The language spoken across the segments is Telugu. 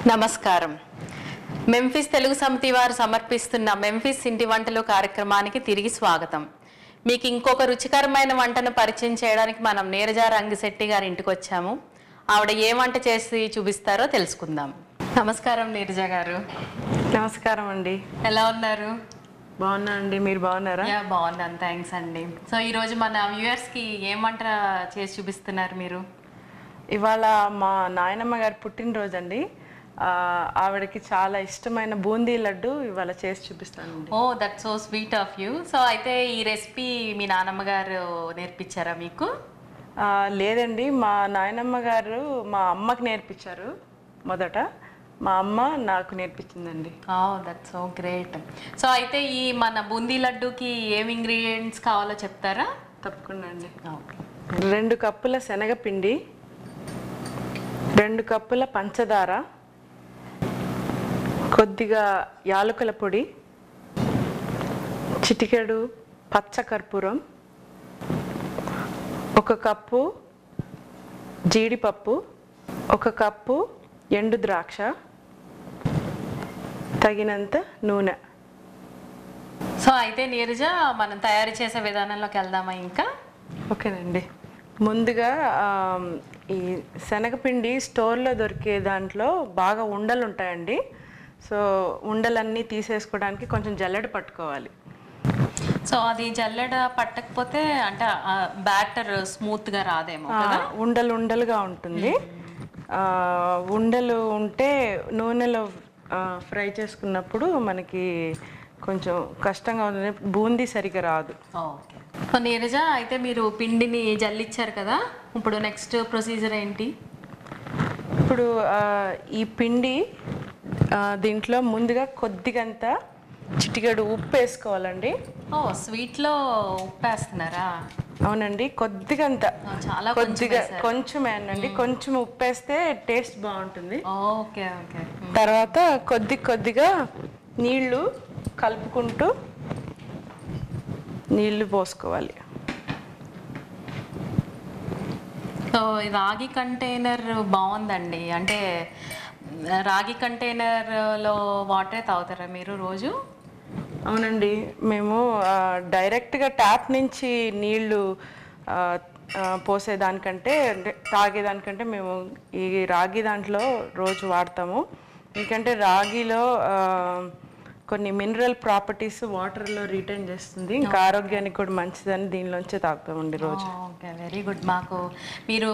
నమస్కారం. మెంఫిస్ తెలుగు సమితి వారు సమర్పిస్తున్న మెంఫిస్ ఇంటి వంటలు కార్యక్రమానికి తిరిగి స్వాగతం. మీకు ఇంకొక రుచికరమైన వంటను పరిచయం చేయడానికి మనం నీరజ రంగిశెట్టి గారి ఇంటికి వచ్చాము. ఆవిడ ఏ వంట చేసి చూపిస్తారో తెలుసుకుందాం. నమస్కారం నీరజ గారు. నమస్కారం అండి. ఎలా ఉన్నారు? బాగున్నా అండి, మీరు బాగున్నారా? బాగున్నాను, థ్యాంక్స్ అండి. సో ఈరోజు మన వ్యూయర్స్కి ఏం వంట చేసి చూపిస్తున్నారు మీరు? ఇవాళ మా నాయనమ్మ గారి పుట్టినరోజు అండి. ఆవిడకి చాలా ఇష్టమైన బూందీ లడ్డు ఇవాళ చేసి చూపిస్తానండి. Oh, that so sweet of you. So అయితే ఈ రెసిపీ మీ నాన్నమ్మ గారు నేర్పించారా మీకు? లేదండి, మా నాయనమ్మ గారు మా అమ్మకి నేర్పించారు. మొదట మా అమ్మ నాకు నేర్పించిందండి. That so great. సో అయితే ఈ మన బూందీ లడ్డూకి ఏమి ఇంగ్రీడియంట్స్ కావాలో చెప్తారా? తప్పకుండా అండి. 2 కప్పుల శనగపిండి, 2 కప్పుల పంచదార, కొద్దిగా యాలకుల పొడి, చిటికెడు పచ్చకర్పూరం, 1 కప్పు జీడిపప్పు, 1 కప్పు ఎండు ద్రాక్ష, తగినంత నూనె. సో అయితే నీరజ, మనం తయారు చేసే విధానంలోకి వెళ్దామా ఇంకా? ఓకేనండి. ముందుగా ఈ శనగపిండి స్టోర్లో దొరికే దాంట్లో బాగా ఉండలు ఉంటాయండి. సో ఉండలన్నీ తీసేసుకోవడానికి కొంచెం జల్లెడ పట్టుకోవాలి. సో అది జల్లెడ పట్టకపోతే అంటే బ్యాటర్ స్మూత్గా రాదేమో కదా? ఉండలుగా ఉంటుంది. ఉండలు ఉంటే నూనెలో ఫ్రై చేసుకున్నప్పుడు మనకి కొంచెం కష్టంగా ఉంటుంది, బూందీ సరిగా రాదు. ఓకే. సో నీరజ, అయితే మీరు పిండిని జల్లిచ్చారు కదా, ఇప్పుడు నెక్స్ట్ ప్రొసీజర్ ఏంటి? ఇప్పుడు ఈ పిండి దీంట్లో ముందుగా కొద్దిగంత చిటికెడు ఉప్పు వేసుకోవాలండి. స్వీట్లో ఉప్పు వేస్తున్నారా? అవునండి, కొద్దిగంత, చాలా కొంచెమే అండి. కొంచెం ఉప్పు వేస్తే టేస్ట్ బాగుంటుంది. Okay okay. తర్వాత కొద్దిగా నీళ్లు కలుపుకుంటూ నీళ్లు పోసుకోవాలి. సో రాగి కంటైనర్ బాగుందండి. అంటే రాగి కంటైనర్లో వాటరే తాగుతారా మీరు రోజు? అవునండి, మేము డైరెక్ట్గా ట్యాప్ నుంచి నీళ్లు పోసేదానికంటే తాగేదానికంటే మేము ఈ రాగి దాంట్లో రోజు వాడతాము. ఎందుకంటే రాగిలో కొన్ని మినరల్ ప్రాపర్టీస్ వాటర్లో రిటైన్ చేస్తుంది, ఇంకా ఆరోగ్యానికి కూడా మంచిదని దీనిలోంచే తాగుతామండి రోజు. Okay, very good. మీరు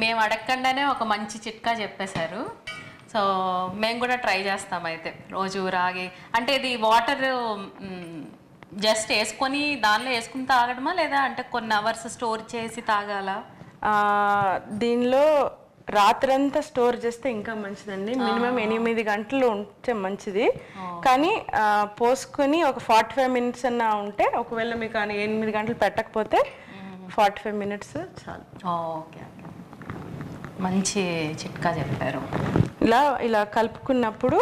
మేము అడగకుండానే ఒక మంచి చిట్కా చెప్పేశారు. సో మేము కూడా ట్రై చేస్తాం అయితే రోజు రాగి. అంటే ఇది వాటర్ జస్ట్ వేసుకొని దానిలో వేసుకుని తాగడమా, లేదా అంటే కొన్ని అవర్స్ స్టోర్ చేసి తాగాల? దీనిలో రాత్రంతా స్టోర్ చేస్తే ఇంకా మంచిదండి. మినిమం 8 గంటలు ఉంటే మంచిది. కానీ పోసుకొని ఒక 45 మినిట్స్ అన్నా ఉంటే, ఒకవేళ మీకు 8 గంటలు పెట్టకపోతే 45 మినిట్స్ చాలు. ఓకే, మంచి చిట్కా చెప్పారు. ఇలా కలుపుకున్నప్పుడు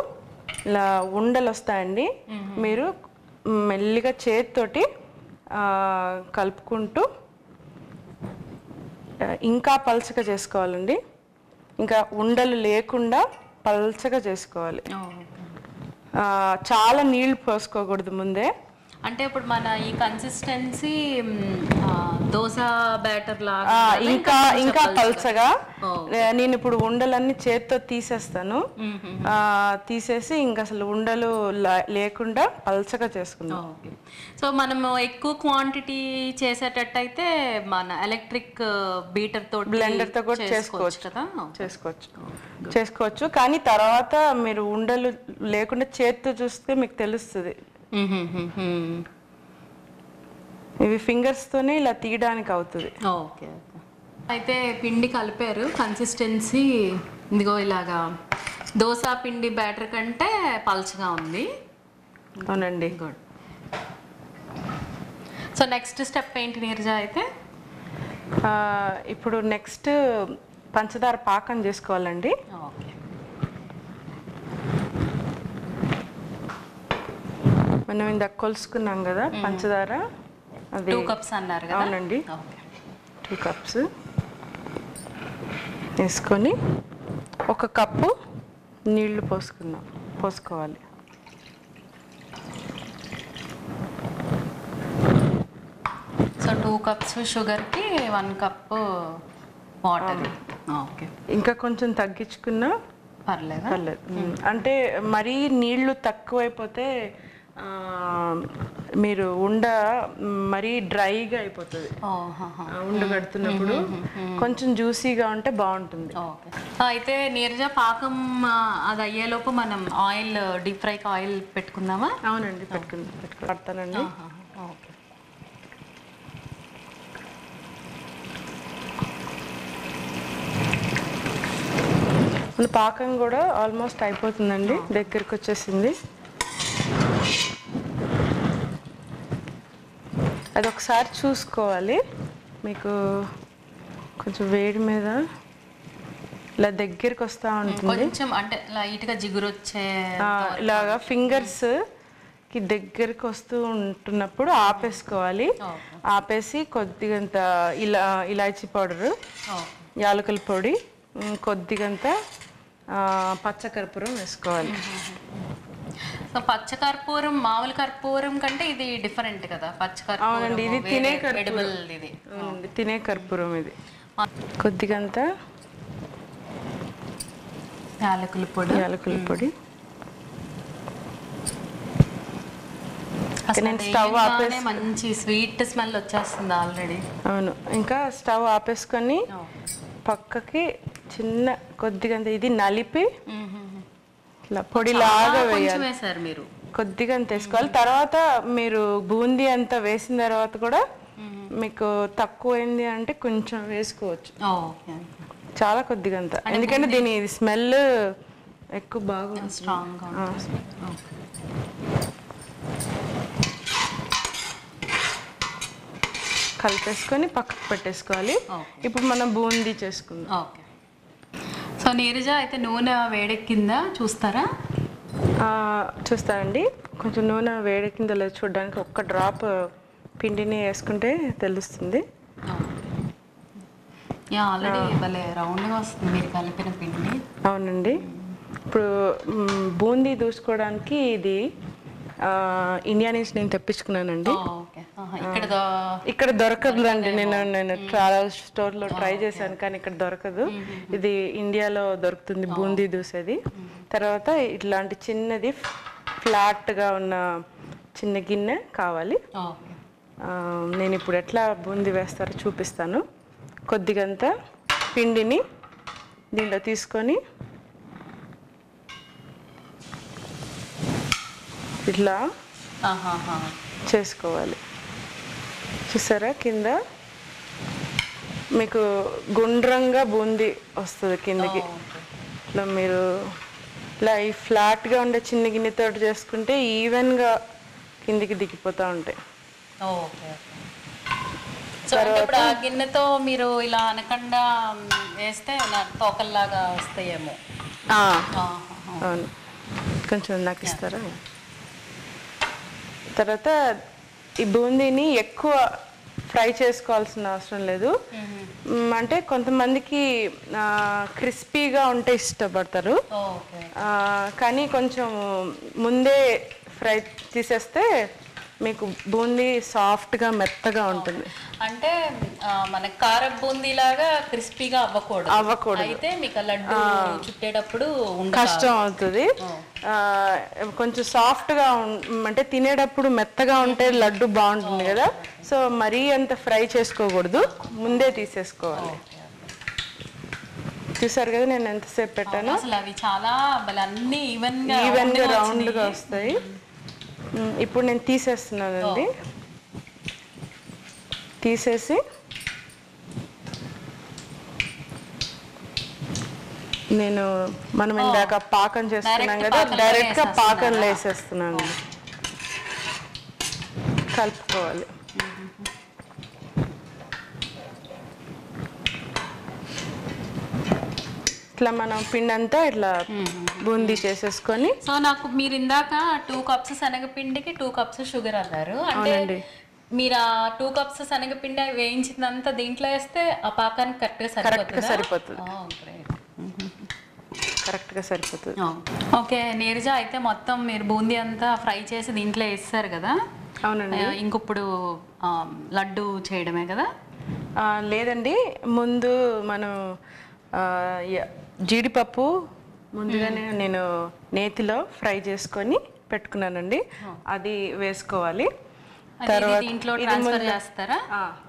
ఇలా ఉండలు వస్తాయండి. మీరు మెల్లిగా చేతితోటి కలుపుకుంటూ ఇంకా పల్చగా చేసుకోవాలండి. ఇంకా ఉండలు లేకుండా పల్చగా చేసుకోవాలి. చాలా నీళ్లు పోసుకోకూడదు ముందే. అంటే ఇప్పుడు మన ఈ కన్సిస్టెన్సీ దోశ బ్యాటర్ లాగా ఇంకా పల్చగా. నేను ఇప్పుడు ఉండలన్నీ చేత్తో తీసేస్తాను. తీసేసి ఇంకా అసలు ఉండలు లేకుండా పల్చగా చేసుకుందాం. సో మనము ఎక్కువ క్వాంటిటీ చేసేటట్టయితే మన ఎలక్ట్రిక్ బీటర్ తో, బ్లెండర్ తో కూడా చేసుకోవచ్చు. కానీ తర్వాత మీరు ఉండలు లేకుండా చేత్తో చూస్తే మీకు తెలుస్తుంది. ఇవి ఫింగర్స్ తోనే ఇలా తీయడానికి అవుతుంది. ఓకే. అయితే పిండి కలిపారు, కన్సిస్టెన్సీ ఇదిగో ఇలాగా దోశ పిండి బ్యాటర్ కంటే పల్చగా ఉంది. అవునండి, గుడ్. సో నెక్స్ట్ స్టెప్ ఏంటి నీరజ? అయితే ఇప్పుడు నెక్స్ట్ పంచదార పాకం చేసుకోవాలండి. ఓకే. మనం ఇందాక కొలుసుకున్నాం కదా పంచదార, అది 2 కప్స్ అన్నారు కదా? అవునండి, 2 కప్స్ వేసుకొని 1 కప్పు నీళ్లు పోసుకోవాలి. సో 2 కప్స్ షుగర్కి 1 కప్ వాటర్. ఓకే, ఇంకా కొంచెం తగ్గించుకున్నా పర్లేదు. అంటే మరీ నీళ్లు తక్కువైపోతే మీరు మరీ డ్రైగా అయిపోతుంది. ఉండ కడుతున్నప్పుడు కొంచెం జ్యూసీగా ఉంటే బాగుంటుంది. అయితే నీరజ పాకం అది అయ్యేలోపు మనం ఆయిల్, డీప్ ఫ్రైకి ఆయిల్ పెట్టుకుందామా? అవునండి, పడతానండి. ఓకే, మన పాకం కూడా ఆల్మోస్ట్ అయిపోతుందండి, దగ్గరికి వచ్చేసింది. అది ఒకసారి చూసుకోవాలి. మీకు కొంచెం వేడి మీద ఇలా దగ్గరికి వస్తూ ఉంటుంది. కొంచెం అంటే లైట్గా జిగురు వచ్చే ఇలాగా ఫింగర్స్కి దగ్గరికి వస్తూ ఉంటున్నప్పుడు ఆపేసుకోవాలి. ఆపేసి కొద్దిగంత ఇలాచీ పౌడరు, యాలకుల పొడి, కొద్దిగంత పచ్చకర్పూరం వేసుకోవాలి. సో పచ్చకర్పూరం మామూలు కర్పూరం కంటే ఇది డిఫరెంట్ కదా? పచ్చకర్పూరం. అవునండి, ఇది తినే కర్పూరం. ఇది తినే కర్పూరం. ఇది కొద్దిగంత యాలకుల పొడి. నేను స్టవ్ ఆపేసి మంచి స్వీట్ స్మెల్ వచ్చేస్తుంది ఆల్రెడీ. అవును, ఇంకా స్టవ్ ఆపేసుకొని పక్కకి చిన్న కొద్దిగంత ఇది నలిపి ఇట్లా పొడిలాగా వేసారు మీరు. కొద్దిగా అంత వేసుకోవాలి. తర్వాత మీరు బూందీ అంతా వేసిన తర్వాత కూడా మీకు తక్కువైంది అంటే కొంచెం వేసుకోవచ్చు. చాలా కొద్దిగా అంత, ఎందుకంటే దీని స్మెల్ ఎక్కువ బాగా స్ట్రాంగ్గా. కలిపేసుకొని పక్కకు పెట్టేసుకోవాలి. ఇప్పుడు మనం బూందీ చేసుకుందాం. ఓకే, సో నీరజ అయితే నూనె వేడెక్కిందా చూస్తారా? చూస్తానండి. కొంచెం నూనె వేడెక్కిందో లేదో చూడడానికి ఒక్క డ్రాప్ పిండిని వేసుకుంటే తెలుస్తుంది. ఆల్రెడీ భలే రౌండ్గా వస్తుంది మీరు కలిపిన పిండి. అవునండి. ఇప్పుడు బూందీ దూసుకోవడానికి ఇది ఇండియా నుంచి నేను తెప్పించుకున్నానండి. ఇక్కడ దొరకదులండి. నేను చాలా స్టోర్లో ట్రై చేశాను కానీ ఇక్కడ దొరకదు. ఇది ఇండియాలో దొరుకుతుంది బూందీ దూసేది. తర్వాత ఇట్లాంటి చిన్నది ఫ్లాట్గా ఉన్న చిన్న గిన్నె కావాలి. నేను ఇప్పుడు ఎట్లా బూందీ వేస్తారో చూపిస్తాను. కొద్దిగంత పిండిని దీంట్లో తీసుకొని ఇట్లా చేసుకోవాలి. చూసారా, కింద మీకు గుండ్రంగా బూందీ వస్తుంది కిందకి. ఇట్లా మీరు ఇలా ఈ ఫ్లాట్గా ఉండే చిన్న గిన్నెతో చేసుకుంటే ఈవెన్గా కిందికి దిగిపోతూ ఉంటాయి. ఇప్పుడు ఆ గిన్నెతో మీరు ఇలా అనకుండా వేస్తే తోకల్లాగా వస్తాయేమో. అవును, కొంచెం నాకు ఇస్తారా? తర్వాత ఈ బూందీని ఎక్కువ ఫ్రై చేసుకోవాల్సిన అవసరం లేదు. అంటే కొంతమందికి క్రిస్పీగా ఉంటే ఇష్టపడతారు, కానీ కొంచెం ముందే ఫ్రై తీసేస్తే మీకు బూందీ సాఫ్ట్గా మెత్తగా ఉంటుంది. అంటే మన కార బూందీ లాగా క్రిస్పీగా అవ్వకూడదు. అయితే మీకు లడ్డు చుట్టేటప్పుడు కష్టం అవుతుంది. కొంచెం సాఫ్ట్గా అంటే తినేటప్పుడు మెత్తగా ఉంటే లడ్డు బాగుంటుంది కదా. సో మరీ అంత ఫ్రై చేసుకోకూడదు, ముందే తీసేసుకోవాలి. చూసారు కదా నేను ఎంతసేపు పెట్టాను. అసలు అవి చాలా అన్ని ఈవెన్గా రౌండ్గా వస్తాయి. ఇప్పుడు నేను తీసేస్తున్నానండి. తీసేసి మనం ఇందాక పాకం చేస్తున్నాం కదా, డైరెక్ట్గా పాకంలో వేసేస్తున్నాను. కలుపుకోవాలి. ఇట్లా మనం పిండి అంతా ఇట్లా బూందీ చేసేసుకొని. సో నాకు మీరు ఇందాక 2 కప్స్ శనగపిండికి 2 కప్స్ షుగర్ అన్నారు. అంటే మీరు ఆ 2 కప్స్ శనగపిండి వేయించిందంతా దీంట్లో వేస్తే ఆ పాకానికి కరెక్ట్గా సరిపోతుంది. కరెక్ట్గా సరిపోతుంది. ఓకే నీరజ, అయితే మొత్తం మీరు బూందీ అంతా ఫ్రై చేసి దీంట్లో వేస్తారు కదా? అవునండి. ఇంకొప్పుడు లడ్డు చేయడమే కదా? లేదండి, ముందు మనం జీడిపప్పు ముందుగానే నేను నేతిలో ఫ్రై చేసుకొని పెట్టుకున్నానండి, అది వేసుకోవాలి. తర్వాత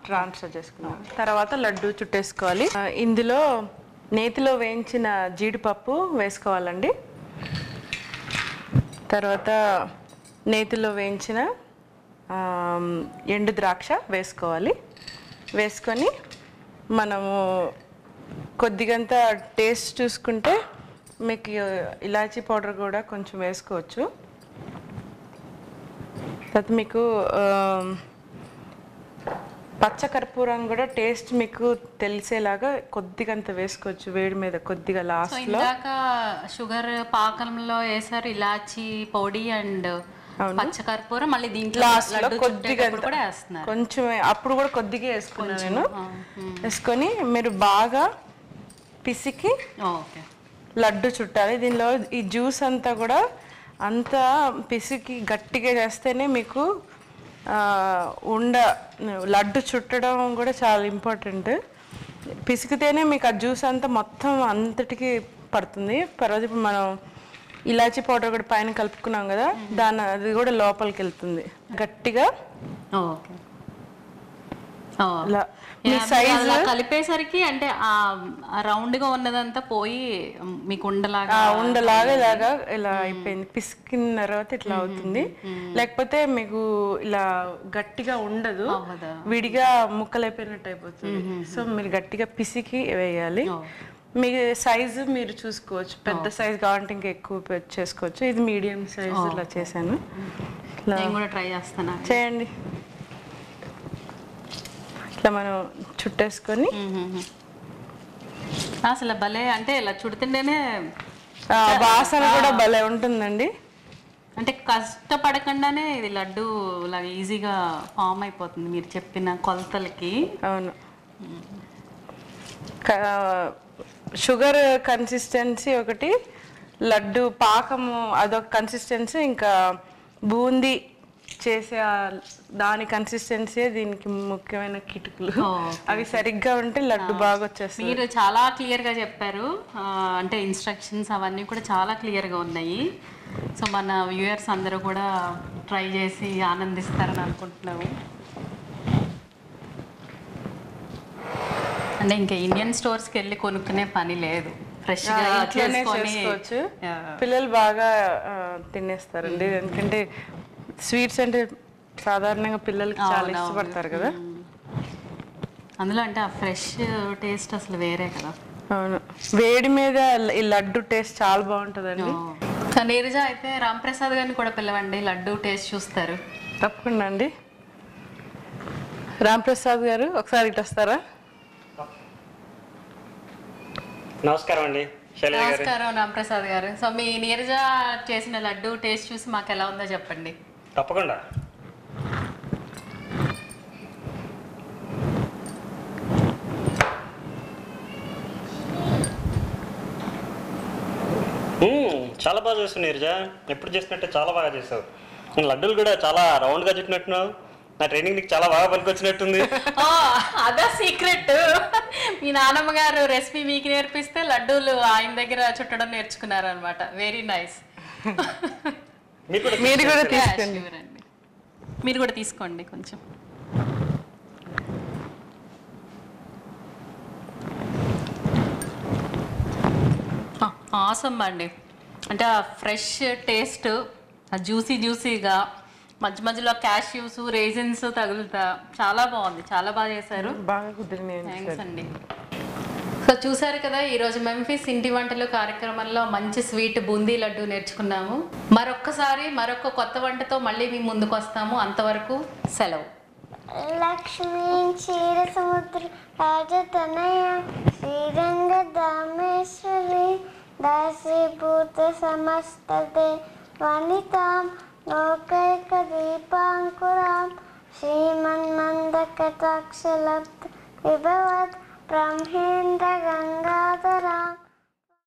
ట్రాన్స్ఫర్ చేసుకున్నాం. తర్వాత లడ్డు చుట్టేసుకోవాలి. ఇందులో నేతిలో వేయించిన జీడిపప్పు వేసుకోవాలండి. తర్వాత నేతిలో వేయించిన ఎండు ద్రాక్ష వేసుకోవాలి. వేసుకొని మనము కొద్దిగంత టేస్ట్ చూసుకుంటే మీకు ఇలాచీ పౌడర్ కూడా కొంచెం వేసుకోవచ్చు. తర్వాత మీకు పచ్చకర్పూరం కూడా టేస్ట్ మీకు తెలిసేలాగా కొద్దిగంత వేసుకోవచ్చు వేడి మీద కొద్దిగా లాస్ట్లో. షుగర్ పాకంలో వేసారు ఇలాచీ పొడి అండ్ పచ్చకర్పూరం, మళ్ళీ దీంట్లో లాస్ట్లో కొద్దిగా కొంచెం అప్పుడు కూడా కొద్దిగా వేసుకున్నాను నేను. వేసుకొని మీరు బాగా పిసికి లడ్డు చుట్టాలి. దీనిలో ఈ జ్యూస్ అంతా కూడా అంతా పిసికి గట్టిగా చేస్తేనే మీకు లడ్డు చుట్టడం కూడా చాలా ఇంపార్టెంట్. పిసికితేనే మీకు ఆ జ్యూస్ అంతా మొత్తం అంతటికి పడుతుంది. తర్వాత ఇప్పుడు మనం ఇలాచీ పౌడర్ కూడా పైన కలుపుకున్నాం కదా, అది కూడా లోపలికి వెళ్తుంది గట్టిగా. కలిపేసరికి అంటే రౌండ్ గా ఉన్నదంతా పోయి మీకు ఉండలాగా ఇలాగా ఇలా అయిపోయింది. పిసికిన తర్వాత ఇట్లా అవుతుంది. లేకపోతే మీకు ఇలా గట్టిగా ఉండదు, విడిగా ముక్కలైపోయినట్టు అయిపోతుంది. సో మీరు గట్టిగా పిసికి వేయాలి. మీ సైజు మీరు చూసుకోవచ్చు, పెద్ద సైజ్ కావాలంటే ఇంకా ఎక్కువ చేసుకోవచ్చు. ఇది మీడియం సైజ్ ఇలా చేశాను. ట్రై చేస్తాను, చేయండి. ఇట్లా మనం చుట్టేసుకొని అసలు భలే, అంటే ఇలా చుడుతుంటేనే వాసన కూడా భలే ఉంటుందండి. అంటే కష్టపడకుండానే ఇది లడ్డు లాగా ఈజీగా ఫామ్ అయిపోతుంది మీరు చెప్పిన కొలతలకి. అవును, షుగర్ కన్సిస్టెన్సీ ఒకటి, లడ్డు పాకము అదొక కన్సిస్టెన్సీ, ఇంకా బూందీ చేసే దాని కన్సిస్టెన్సీ దీనికి ముఖ్యమైన కిటుకులు. అవి సరిగ్గా ఉంటే లడ్డు బాగా వచ్చేస్తుంది. మీరు చాలా క్లియర్గా చెప్పారు, అంటే ఇన్స్ట్రక్షన్స్ అవన్నీ కూడా చాలా క్లియర్గా ఉన్నాయి. సో మన వ్యూయర్స్ అందరూ కూడా ట్రై చేసి ఆనందిస్తారని అనుకుంటున్నాము. అంటే ఇంకా ఇండియన్ స్టోర్స్కి వెళ్ళి కొనుక్కునే పని లేదు, ఫ్రెష్గా చేసుకోవచ్చు. పిల్లలు బాగా తినేస్తారండి, ఎందుకంటే స్వీట్స్ అంటే సాధారణంగా పిల్లలకి చాలా ఇష్టపడతారు కదా. అందులో అంటే ఆ ఫ్రెష్ టేస్ట్ అసలు వేరే కదా. అవును, వేడి మీద ఈ లడ్డు టేస్ట్ చాలా బాగుంటుందండి. నీరజ, అయితే రాంప్రసాద్ గారిని కూడా పిలవండి, లడ్డు టేస్ట్ చూస్తారు. తప్పకుండా అండి. రాంప్రసాద్ గారు ఒకసారి ఇటు వస్తారా? నమస్కారం అండి. నమస్కారం రాంప్రసాద్ గారు. సో మీ నీరజ చేసిన లడ్డు టేస్ట్ చూసి మాకు ఎలా ఉందో చెప్పండి. తప్పకుండా. చాలా బాగా చేస్తావు నీరజ, ఎప్పుడు చేసినట్టే చాలా బాగా చేస్తావు. లడ్డూలు కూడా చాలా రౌండ్గా చుట్టినట్టున్నావు. నా ట్రైనింగ్ నీకు చాలా బాగా పనికొచ్చినట్టుంది. అదా సీక్రెట్, మీ నాన్నమ్మ గారు రెసిపీ మీకు నేర్పిస్తే లడ్డూలు ఆయన దగ్గర చుట్టడం నేర్చుకున్నారు అనమాట. Very nice. మీరు కూడా తీసుకోండి. మీరు కూడా తీసుకోండి కొంచెం. ఆసమ్ అండి, అంటే ఆ ఫ్రెష్ టేస్ట్, జ్యూసీగా మధ్య మధ్యలో క్యాష్యూస్ రేజిన్స్ తగులుతా చాలా బాగుంది, చాలా బాగా చేశారు. బాగా కుదిరింది. థ్యాంక్స్ అండి. సో చూసారు కదా, ఈరోజు మెంఫిస్ ఇంటి వంటలు కార్యక్రమంలో మంచి స్వీట్ బూందీ లడ్డు నేర్చుకున్నాము. మరొక్కసారి మరొక కొత్త వంటతో మళ్ళీ మీ ముందుకు వస్తాము. అంతవరకు సెలవు. లక్ష్మీ క్షీర సముద్ర రాజతనయ శ్రీరంగ దామేశ్వరి దాసీభూత సమస్తదే వనితాం లోకైక దీపాంకురాం శ్రీమన్మందకటాక్షలబ్ధ విభవత్ బ్రహ్మేంద్ర గంగాధరాం.